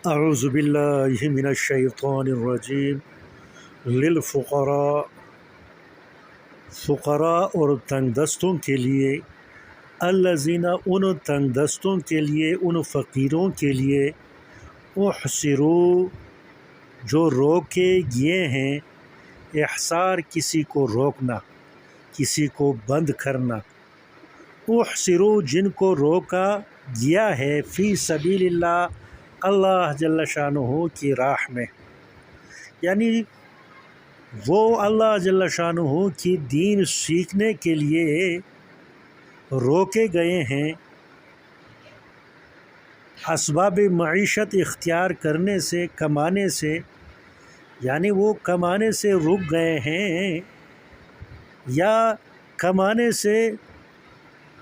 اعوذ باللہ من الشیطان الرجیم للفقراء، فقراء اور تنگ دستوں کے لیے، الذین ان تنگ دستوں کے لیے، ان فقیروں کے لیے، احصروا جو روکے گئے ہیں، احصار کسی کو روکنا، کسی کو بند کرنا، احصروا جن کو روکا گیا ہے، فی سبیل اللہ اللہ جل شانہ کی راہ میں، یعنی وہ اللہ جل شانہ کی دین سیکھنے کے لیے روکے گئے ہیں، اسباب معیشت اختیار کرنے سے، کمانے سے، یعنی وہ کمانے سے رک گئے ہیں یا کمانے سے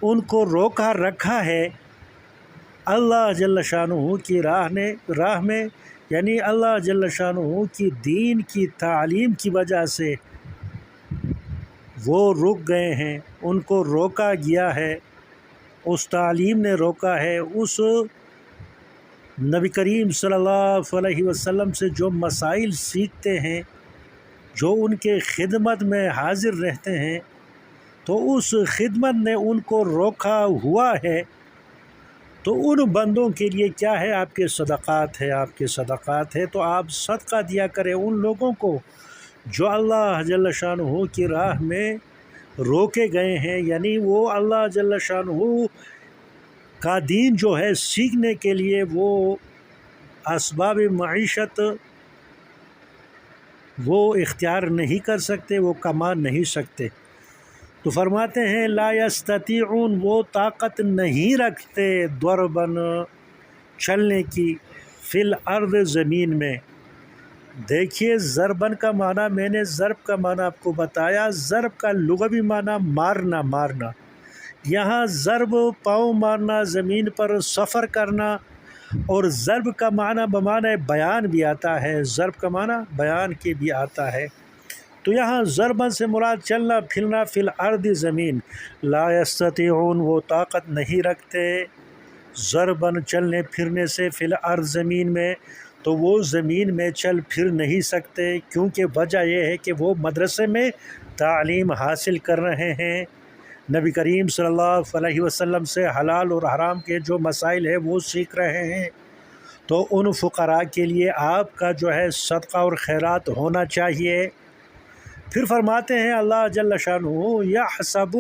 ان کو روکا رکھا ہے اللہ جل شانہ کی راہ میں، یعنی اللہ جل شانہ کی دین کی تعلیم کی وجہ سے وہ رک گئے ہیں، ان کو روکا گیا ہے، اس تعلیم نے روکا ہے، اس نبی کریم صلی اللہ علیہ وسلم سے جو مسائل سیکھتے ہیں، جو ان کے خدمت میں حاضر رہتے ہیں، تو اس خدمت نے ان کو روکا ہوا ہے۔ تو ان بندوں کے لیے کیا ہے؟ آپ کے صدقات ہے، آپ کے صدقات ہے، تو آپ صدقہ دیا کریں ان لوگوں کو جو اللہ جل شانہ کی راہ میں روکے گئے ہیں، یعنی وہ اللہ جل شانہ کا دین جو ہے سیکھنے کے لیے وہ اسباب معیشت وہ اختیار نہیں کر سکتے، وہ کما نہیں سکتے، تو فرماتے ہیں لا یستطیعون، وہ طاقت نہیں رکھتے، ضربن چلنے کی، فی الارض زمین میں۔ دیکھیے ضربن کا معنی، میں نے ضرب کا معنی آپ کو بتایا، ضرب کا لغوی معنی مارنا، یہاں ضرب پاؤں مارنا، زمین پر سفر کرنا، اور ضرب کا معنی بمعنی بیان بھی آتا ہے، ضرب کا معنی بیان کے بھی آتا ہے، تو یہاں ضربن سے مراد چلنا پھرنا، فی الارض زمین، لا یستطیعون وہ طاقت نہیں رکھتے، ضربن چلنے پھرنے سے، فی الارض زمین میں، تو وہ زمین میں چل پھر نہیں سکتے، کیونکہ وجہ یہ ہے کہ وہ مدرسے میں تعلیم حاصل کر رہے ہیں، نبی کریم صلی اللہ علیہ وسلم سے حلال اور حرام کے جو مسائل ہیں وہ سیکھ رہے ہیں، تو ان فقراء کے لیے آپ کا جو ہے صدقہ اور خیرات ہونا چاہیے۔ پھر فرماتے ہیں اللہ جل شانہ یحسب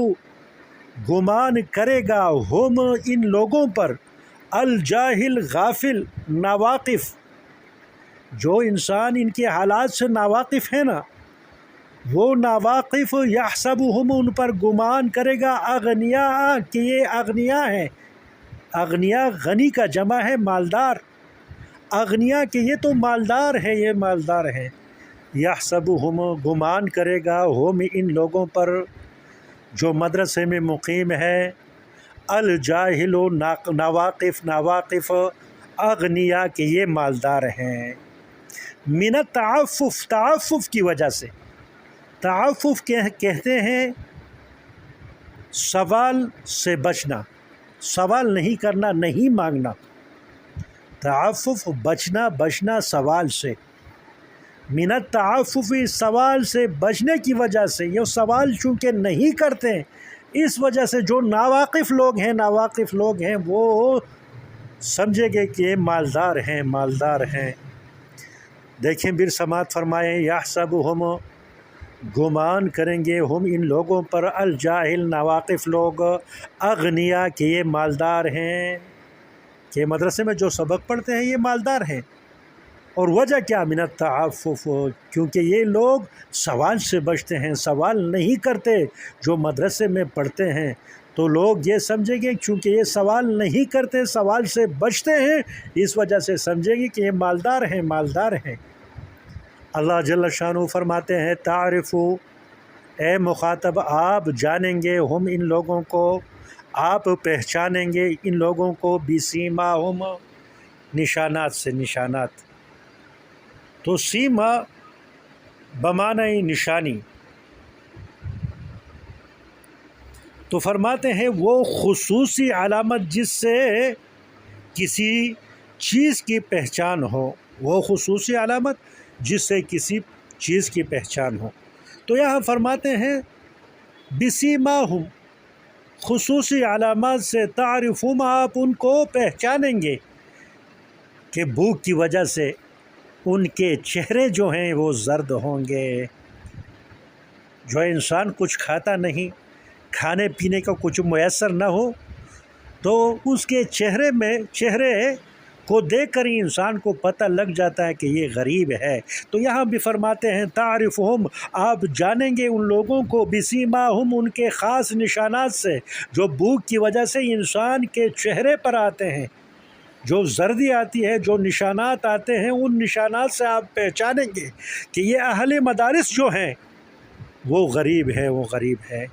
گمان کرے گا ہم ان لوگوں پر، الجاہل غافل ناواقف، جو انسان ان کے حالات سے ناواقف ہے نا، وہ ناواقف، یحسب ہم ان پر گمان کرے گا، اغنیاء کہ یہ اغنیاء ہیں، اغنیاء غنی کا جمع ہے مالدار، اغنیاء کہ یہ تو مالدار ہیں، یہ مالدار ہیں، یحسبہم گمان کرے گا ہم ان لوگوں پر جو مدرسے میں مقیم ہے، الجاہل ناواقف، اغنیاء کہ یہ مالدار ہیں، من التعفف، تعفف کی وجہ سے، تعفف کہتے ہیں سوال سے بچنا، سوال نہیں کرنا، نہیں مانگنا، تعفف بچنا سوال سے، من التعفف سوال سے بچنے کی وجہ سے، یہ سوال چونکہ نہیں کرتے اس وجہ سے جو ناواقف لوگ ہیں وہ سمجھے گے کہ یہ مالدار ہیں۔ دیکھیں پھر سماعت فرمائیں، یحسبہم گمان کریں گے ہم ان لوگوں پر، الجاہل ناواقف لوگ، اغنیاء کہ یہ مالدار ہیں، کہ مدرسے میں جو سبق پڑھتے ہیں یہ مالدار ہیں، اور وجہ کیا؟ من التعفف، کیونکہ یہ لوگ سوال سے بچتے ہیں، سوال نہیں کرتے، جو مدرسے میں پڑھتے ہیں، تو لوگ یہ سمجھیں گے چونکہ یہ سوال نہیں کرتے، سوال سے بچتے ہیں، اس وجہ سے سمجھیں گے کہ یہ مالدار ہیں۔ اللہ جل شانہ فرماتے ہیں تعرف، اے مخاطب آپ جانیں گے ہم ان لوگوں کو، آپ پہچانیں گے ان لوگوں کو، بسیماہم نشانات سے، نشانات، تو سیما بمعنی نشانی، تو فرماتے ہیں وہ خصوصی علامت جس سے کسی چیز کی پہچان ہو، وہ خصوصی علامت جس سے کسی چیز کی پہچان ہو۔ تو یہاں فرماتے ہیں بسیماہم، خصوصی علامات سے تعرفہم، آپ ان کو پہچانیں گے کہ بھوک کی وجہ سے ان کے چہرے جو ہیں وہ زرد ہوں گے۔ جو انسان کچھ کھاتا نہیں، کھانے پینے کا کچھ میسر نہ ہو، تو اس کے چہرے کو دیکھ کر ہی انسان کو پتہ لگ جاتا ہے کہ یہ غریب ہے۔ تو یہاں بھی فرماتے ہیں تعرفہم، آپ جانیں گے ان لوگوں کو بسیماہم، ان کے خاص نشانات سے جو بھوک کی وجہ سے انسان کے چہرے پر آتے ہیں، جو زردی آتی ہے، جو نشانات آتے ہیں، ان نشانات سے آپ پہچانیں گے کہ یہ اہل مدارس جو ہیں وہ غریب ہے۔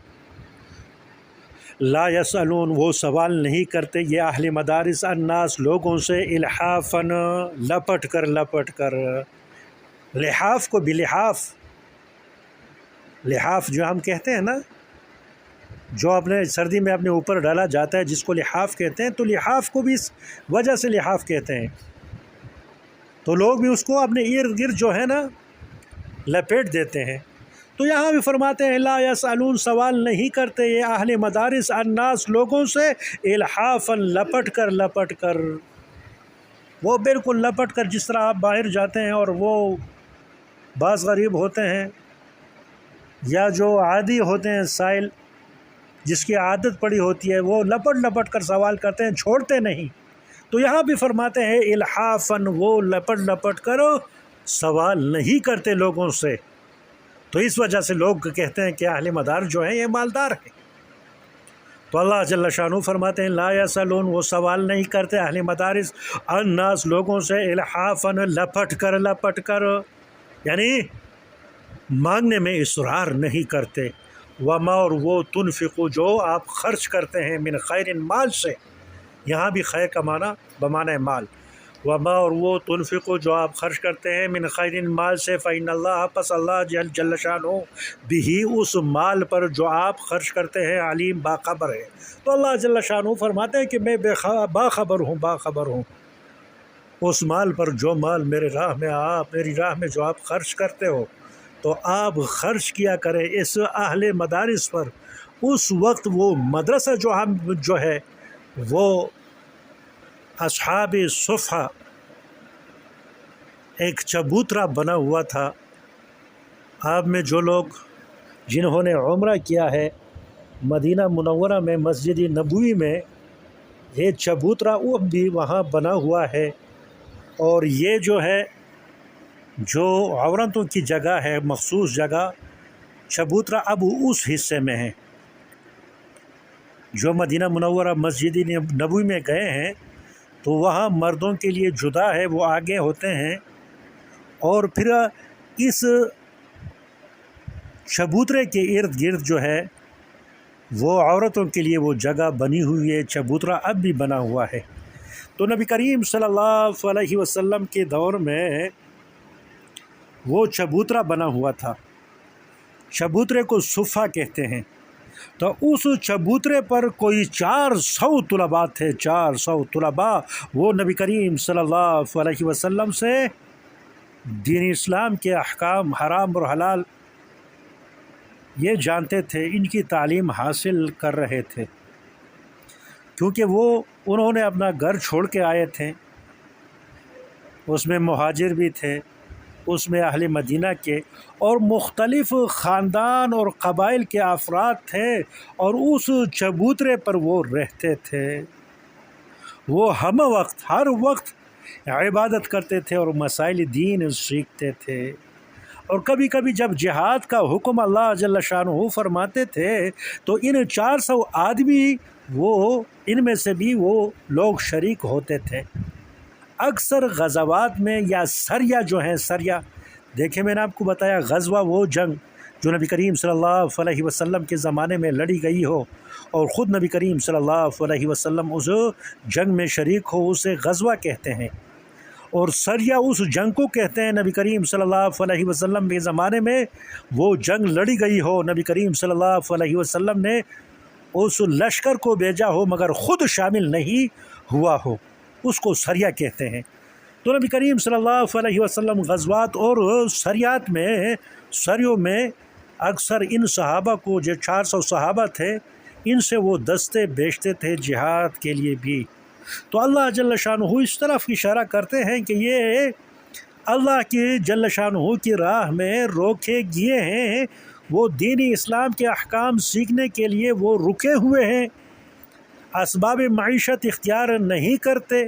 لا یسألون، وہ سوال نہیں کرتے یہ اہل مدارس الناس، لوگوں سے، الحافاً، لپٹ کر۔ لحاف کو بھی لحاف جو ہم کہتے ہیں نا، جو اپنے سردی میں اپنے اوپر ڈالا جاتا ہے، جس کو لحاف کہتے ہیں، تو لحاف کو بھی اس وجہ سے لحاف کہتے ہیں۔ تو لوگ بھی اس کو اپنے ارد گرد جو ہے نا لپیٹ دیتے ہیں۔ تو یہاں بھی فرماتے ہیں لا یسألون، سوال نہیں کرتے یہ اہل مدارس الناس، لوگوں سے، الحافاً، لپٹ کر۔ وہ بالکل لپٹ کر، جس طرح آپ باہر جاتے ہیں اور وہ بعض غریب ہوتے ہیں یا جو عادی ہوتے ہیں سائل، جس کی عادت پڑی ہوتی ہے، وہ لپٹ کر سوال کرتے ہیں، چھوڑتے نہیں۔ تو یہاں بھی فرماتے ہیں الحافاً، وہ لپٹ کر سوال نہیں کرتے لوگوں سے۔ تو اس وجہ سے لوگ کہتے ہیں کہ اہل مدار جو ہیں یہ مالدار ہیں۔ تو اللہ جل شانہ فرماتے ہیں لا یسألون، وہ سوال نہیں کرتے اہل مدارس الناس، لوگوں سے، الحافاً، لپٹ کر، یعنی مانگنے میں اصرار نہیں کرتے۔ وما، اور وہ، تنفقو، جو آپ خرچ کرتے ہیں، من خیر، مال سے، یہاں بھی خیر کا معنی بمعنی مال، وما، اور وہ، تنفقو، جو آپ خرچ کرتے ہیں، من خیر، مال سے، فإن اللہ، پس اللہ جل شانہ، بھی، اس مال پر جو آپ خرچ کرتے ہیں، علیم، باخبر ہے۔ تو اللہ جل شانہ فرماتے ہیں کہ میں باخبر ہوں اس مال پر، جو مال میری راہ میں جو آپ خرچ کرتے ہو، تو آپ خرچ کیا کریں اس اہل مدارس پر۔ اس وقت وہ مدرسہ جو ہے وہ اصحاب صفحہ، ایک چبوترا بنا ہوا تھا۔ آپ میں جو لوگ جنہوں نے عمرہ کیا ہے مدینہ منورہ میں، مسجد نبوی میں، یہ چبوترا وہ بھی وہاں بنا ہوا ہے۔ اور یہ جو ہے، جو عورتوں کی جگہ ہے، مخصوص جگہ، چبوترا اب اس حصے میں ہے۔ جو مدینہ منورہ مسجد نبوی میں گئے ہیں تو وہاں مردوں کے لیے جدا ہے، وہ آگے ہوتے ہیں، اور پھر اس چبوترے کے ارد گرد جو ہے وہ عورتوں کے لیے وہ جگہ بنی ہوئی ہے۔ چبوترا اب بھی بنا ہوا ہے۔ تو نبی کریم صلی اللہ علیہ وسلم کے دور میں وہ چبوترا بنا ہوا تھا، چبوترے کو صفہ کہتے ہیں۔ تو اس چبوترے پر کوئی 400 طلباء تھے، 400 طلباء، وہ نبی کریم صلی اللہ علیہ وسلم سے دین اسلام کے احکام، حرام اور حلال، یہ جانتے تھے، ان کی تعلیم حاصل کر رہے تھے، کیونکہ انہوں نے اپنا گھر چھوڑ کے آئے تھے۔ اس میں مہاجر بھی تھے، اس میں اہل مدینہ کے اور مختلف خاندان اور قبائل کے افراد تھے، اور اس چبوترے پر وہ رہتے تھے۔ وہ ہر وقت عبادت کرتے تھے اور مسائل دین سیکھتے تھے۔ اور کبھی کبھی جب جہاد کا حکم اللہ جل شانہ فرماتے تھے تو ان 400 آدمی، ان میں سے بھی وہ لوگ شریک ہوتے تھے۔ اکثر غزوات میں، یا سریہ جو ہیں، سریہ دیکھیں، میں نے آپ کو بتایا غزوہ وہ جنگ جو نبی کریم صلی اللہ علیہ وسلم کے زمانے میں لڑی گئی ہو، اور خود نبی کریم صلی اللہ علیہ وسلم اس جنگ میں شریک ہو، اسے غزوہ کہتے ہیں۔ اور سریہ اس جنگ کو کہتے ہیں نبی کریم صلی اللہ علیہ وسلم کے زمانے میں وہ جنگ لڑی گئی ہو، نبی کریم صلی اللہ علیہ وسلم نے اس لشکر کو بھیجا ہو مگر خود شامل نہیں ہوا ہو۔ اس کو سریہ کہتے ہیں۔ تو نبی کریم صلی اللہ علیہ وسلم غزوات اور سریوں میں اکثر ان صحابہ کو، جو 400 صحابہ تھے، ان سے وہ دستے بیچتے تھے جہاد کے لیے بھی۔ تو اللہ جل شانہ اس طرف اشارہ کرتے ہیں کہ یہ اللہ کی جل شانہ کی راہ میں روکے گئے ہیں، وہ دینی اسلام کے احکام سیکھنے کے لیے وہ رکے ہوئے ہیں، اسباب معیشت اختیار نہیں کرتے،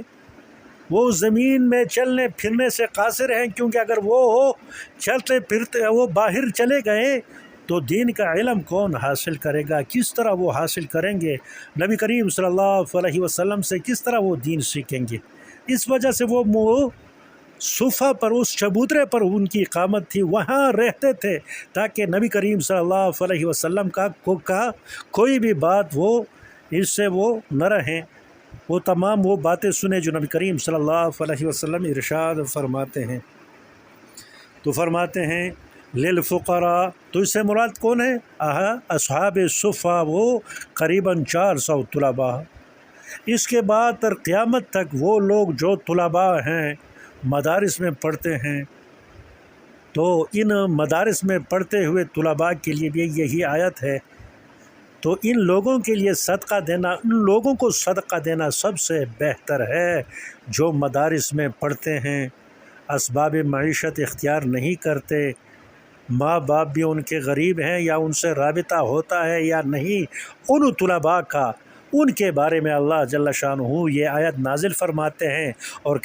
وہ زمین میں چلنے پھرنے سے قاصر ہیں، کیونکہ اگر وہ چلتے پھرتے وہ باہر چلے گئے تو دین کا علم کون حاصل کرے گا، کس طرح وہ حاصل کریں گے، نبی کریم صلی اللہ علیہ وسلم سے کس طرح وہ دین سیکھیں گے۔ اس وجہ سے وہ صفہ پر، اس چبوترے پر ان کی اقامت تھی، وہاں رہتے تھے تاکہ نبی کریم صلی اللہ علیہ وسلم کا کوئی بھی بات وہ اس سے وہ نہ رہیں، وہ تمام وہ باتیں سنیں جو نبی کریم صلی اللہ علیہ وسلم ارشاد فرماتے ہیں۔ تو فرماتے ہیں للفقراء، تو اس سے مراد کون ہے؟ اصحاب صفہ، وہ قریباً 400 طلباء۔ اس کے بعد تر قیامت تک وہ لوگ جو طلباء ہیں، مدارس میں پڑھتے ہیں، تو ان مدارس میں پڑھتے ہوئے طلباء کے لیے بھی یہی آیت ہے۔ تو ان لوگوں کے لیے صدقہ دینا، ان لوگوں کو صدقہ دینا سب سے بہتر ہے جو مدارس میں پڑھتے ہیں، اسباب معیشت اختیار نہیں کرتے، ماں باپ بھی ان کے غریب ہیں یا ان سے رابطہ ہوتا ہے یا نہیں، ان طلباء کا، ان کے بارے میں اللہ جل شانہ یہ آیت نازل فرماتے ہیں اور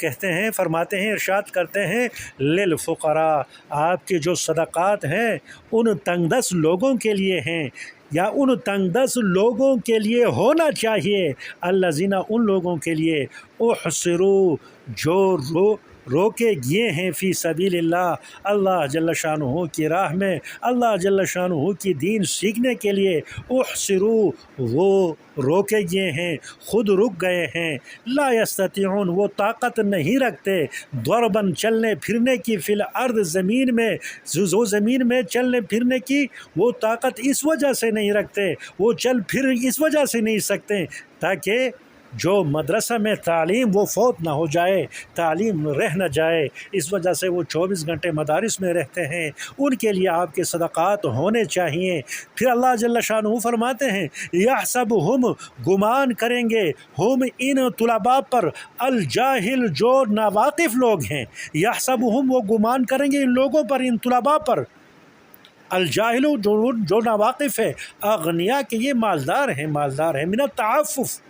فرماتے ہیں، ارشاد کرتے ہیں للفقراء، آپ کے جو صدقات ہیں ان تنگ دست لوگوں کے لیے ہیں، یا ان تنگ دست لوگوں کے لیے ہونا چاہیے، الذین، ان لوگوں کے لیے، احصروا، جو روکے گئے ہیں فی سبیل اللہ، اللہ جل شانہ کی راہ میں، اللہ جل شانہ کی دین سیکھنے کے لیے، احصروا، وہ روکے گئے ہیں، خود رک گئے ہیں، لا یستطیعون، وہ طاقت نہیں رکھتے، ضرباً، چلنے پھرنے کی، فی الارض، زمین میں، زمین میں چلنے پھرنے کی وہ طاقت اس وجہ سے نہیں رکھتے، وہ چل پھر اس وجہ سے نہیں سکتے تاکہ جو مدرسہ میں تعلیم وہ فوت نہ ہو جائے، تعلیم رہ نہ جائے، اس وجہ سے وہ 24 گھنٹے مدارس میں رہتے ہیں، ان کے لیے آپ کے صدقات ہونے چاہیے۔ پھر اللہ جل شانہ فرماتے ہیں یحسبہم، گمان کریں گے، ہم، ان طلباء پر، الجاہل، جو ناواقف لوگ ہیں، یحسبہم، وہ گمان کریں گے ان لوگوں پر، ان طلباء پر، الجاہل، جو ناواقف ہے، اغنیا، کہ یہ مالدار ہیں، من التعفف،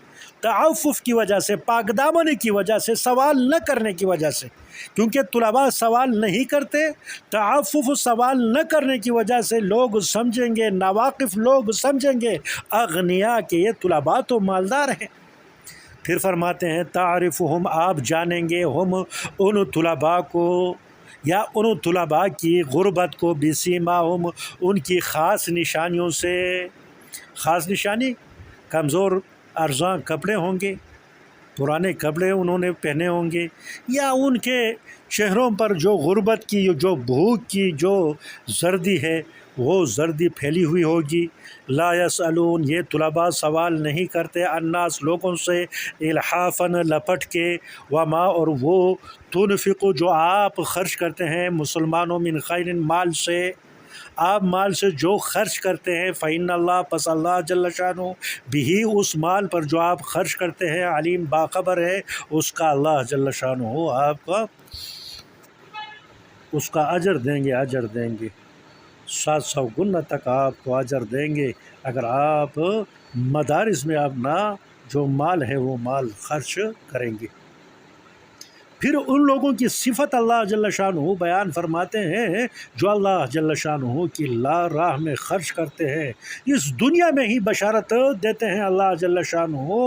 تعفف کی وجہ سے، پاک دامنی کی وجہ سے، سوال نہ کرنے کی وجہ سے، کیونکہ طلباء سوال نہیں کرتے، تعفف، سوال نہ کرنے کی وجہ سے لوگ سمجھیں گے، ناواقف لوگ سمجھیں گے اغنیا کہ یہ طلباء تو مالدار ہیں۔ پھر فرماتے ہیں تعرفہم، آپ جانیں گے، ہم، ان طلباء کو، یا ان طلباء کی غربت کو، بسیماہم، ان کی خاص نشانیوں سے، خاص نشانی، کمزور ارزاں کپڑے ہوں گے، پرانے کپڑے انہوں نے پہنے ہوں گے، یا ان کے چہروں پر جو غربت کی، جو بھوک کی جو زردی ہے، وہ زردی پھیلی ہوئی ہوگی۔ لا یسألون، یہ طلباء سوال نہیں کرتے، الناس، لوگوں سے، الحافاً، لپٹ کے، وما، اور وہ، تنفقوا، جو آپ خرچ کرتے ہیں، مسلمانوں، من خیر، مال سے، آپ مال سے جو خرچ کرتے ہیں، فإن اللہ، پس اللہ جل شانہ، بھی، اس مال پر جو آپ خرچ کرتے ہیں، علیم، باخبر ہے، اس کا اللہ جل شانہ آپ کا اس کا اجر دیں گے، 700 گنا تک آپ کو اجر دیں گے اگر آپ مدارس میں اپنا جو مال ہے وہ مال خرچ کریں گے۔ پھر ان لوگوں کی صفت اللہ جل شانہ بیان فرماتے ہیں جو اللہ جل شانہ کی راہ میں خرچ کرتے ہیں، اس دنیا میں ہی بشارت دیتے ہیں اللہ جل شانہ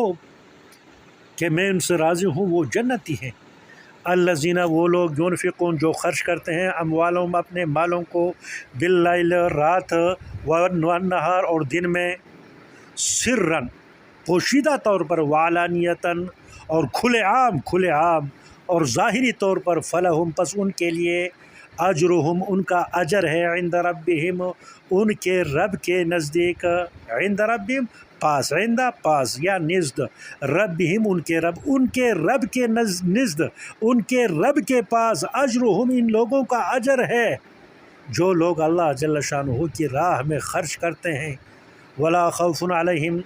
کہ میں ان سے راضی ہوں، وہ جنتی ہیں۔ الذین، وہ لوگ، ينفقون، جو خرچ کرتے ہیں، اموالہم، اپنے مالوں کو، باللیل، رات، والنہار، اور دن میں، سرًا، پوشیدہ طور پر، وعلانیتاً، اور کھلے عام اور ظاہری طور پر، فلہم، پس ان کے لیے، اجرہم، ان کا اجر ہے، عند ربہم، ان کے رب کے نزدیک، عند ربہم، پاس، عندہ پاس یا نزد، ربہم ان کے رب کے نزد، ان کے رب کے پاس، اجرہم ان لوگوں کا اجر ہے جو لوگ اللہ جل شانہ کی راہ میں خرچ کرتے ہیں، ولا خوف علیہم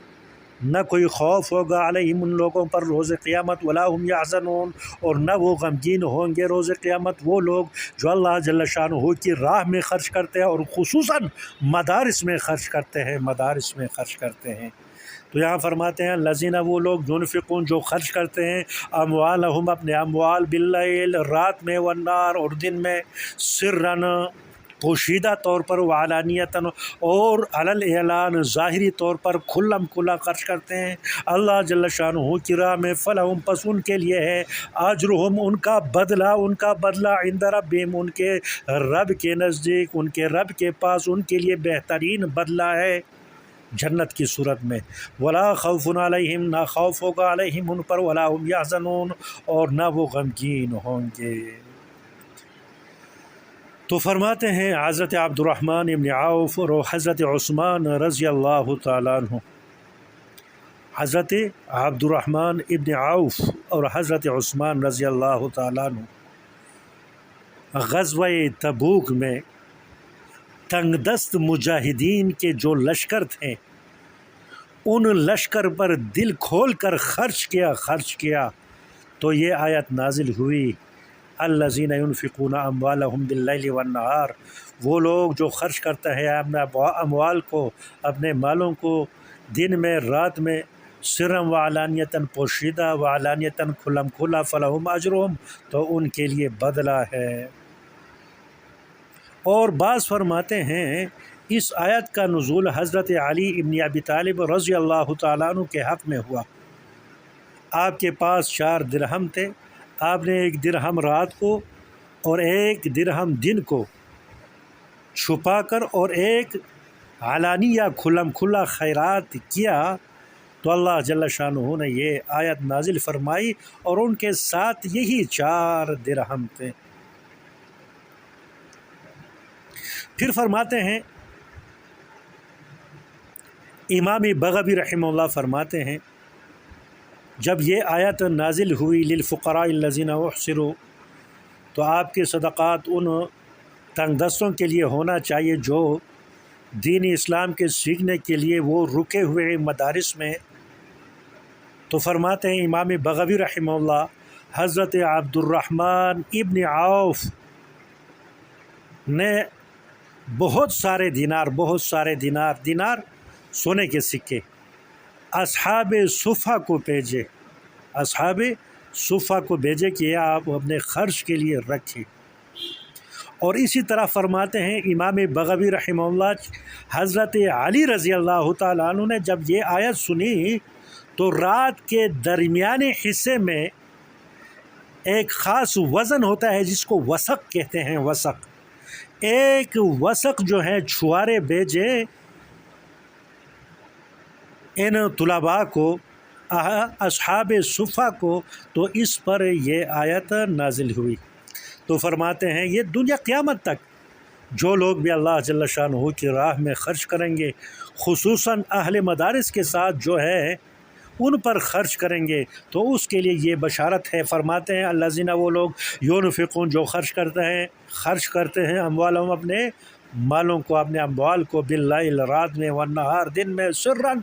نہ کوئی خوف ہوگا علیہم ان لوگوں پر روز قیامت، ولا ہم یحزنون اور نہ وہ غمگین ہوں گے روز قیامت وہ لوگ جو اللہ جل شانہ کی راہ میں خرچ کرتے ہیں اور خصوصاً مدارس میں خرچ کرتے ہیں تو یہاں فرماتے ہیں الذین وہ لوگ ينفقون جو خرچ کرتے ہیں اموالہم اپنے اموال باللیل رات میں والنہار اور دن میں سرًا پوشیدہ طور پر وعلانیتاً اور علی الاعلان ظاہری طور پر کھلم کھلا خرچ کرتے ہیں اللہ جل شانہ کی راہ میں، فلہم پس ان کے لیے ہے اجرہم ان کا بدلہ عند ربہم ان کے رب کے نزدیک، ان کے رب کے پاس ان کے لیے بہترین بدلہ ہے جنت کی صورت میں، ولا خوف علیہم نہ خوف ہوگا علیہم ان پر، ولا ہم یحزنون اور نہ وہ غمگین ہوں گے۔ تو فرماتے ہیں حضرت عبد الرحمن ابن عوف اور حضرت عثمان رضی اللہ تعالیٰ عنہ، حضرت عبد الرحمن ابن عوف اور حضرت عثمان رضی اللہ تعالیٰ عنہ غزوہ تبوک میں تنگ دست مجاہدین کے جو لشکر تھے ان لشکر پر دل کھول کر خرچ کیا تو یہ آیت نازل ہوئی الذین ينفقون اموالہم باللیل والنہار، وہ لوگ جو خرچ کرتے ہیں اپنے اموال کو، اپنے مالوں کو دن میں رات میں، سرًا وعلانیتاً پوشیدہ، وعلانیتاً کھلم کھلا، فلہم اجرہم تو ان کے لیے بدلہ ہے۔ اور بعض فرماتے ہیں اس آیت کا نزول حضرت علی ابن ابی طالب رضی اللہ تعالیٰ عنہ کے حق میں ہوا۔ آپ کے پاس 4 درہم تھے، آپ نے 1 درہم رات کو اور 1 درہم دن کو چھپا کر اور 1 علانیہ کھلم کھلا خیرات کیا تو اللہ جل شانہ نے یہ آیت نازل فرمائی اور ان کے ساتھ یہی 4 درہم تھے۔ پھر فرماتے ہیں امام بغوی رحمہ اللہ فرماتے ہیں جب یہ آیت نازل ہوئی للفقراء الذین احصروا تو آپ کے صدقات ان تنگ دستوں کے لیے ہونا چاہیے جو دین اسلام کے سیکھنے کے لیے وہ رکے ہوئے مدارس میں۔ تو فرماتے ہیں امام بغوی رحمہ اللہ حضرت عبد الرحمن ابن عوف نے بہت سارے دینار سونے کے سکے اصحاب صفہ کو بھیجے کہ آپ اپنے خرچ کے لیے رکھیں۔ اور اسی طرح فرماتے ہیں امام بغوی رحمہ اللہ حضرت علی رضی اللہ تعالیٰ عنہ نے جب یہ آیت سنی تو رات کے درمیانے حصے میں ایک خاص وزن ہوتا ہے جس کو وسق کہتے ہیں، ایک وسق جو ہے چھوارے بھیجے ان طلباء کو، اصحاب صفہ کو، تو اس پر یہ آیت نازل ہوئی۔ تو فرماتے ہیں یہ دنیا قیامت تک جو لوگ بھی اللہ جل شانہ کی راہ میں خرچ کریں گے، خصوصاً اہل مدارس کے ساتھ جو ہے ان پر خرچ کریں گے تو اس کے لیے یہ بشارت ہے۔ فرماتے ہیں الذین وہ لوگ ينفقون جو خرچ کرتے ہیں اموالہم اپنے مالوں کو، اپنے اموال کو باللیل رات میں، والنہار دن میں، سرًا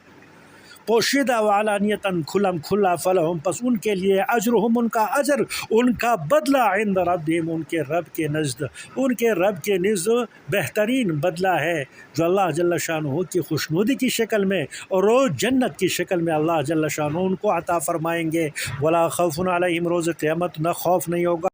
پوشیدہ، وعلانیتاً کھلم کھلا، فلہم پس ان کے لیے اجرہم ان کا اجر، ان کا بدلہ عند ربہم ان کے رب کے نزد بہترین بدلہ ہے جو اللہ جل شانہ کی خوشنودی کی شکل میں اور روز جنت کی شکل میں اللہ جل شانہ ان کو عطا فرمائیں گے۔ ولا خوف علیہم روز قیامت نہ خوف نہیں ہوگا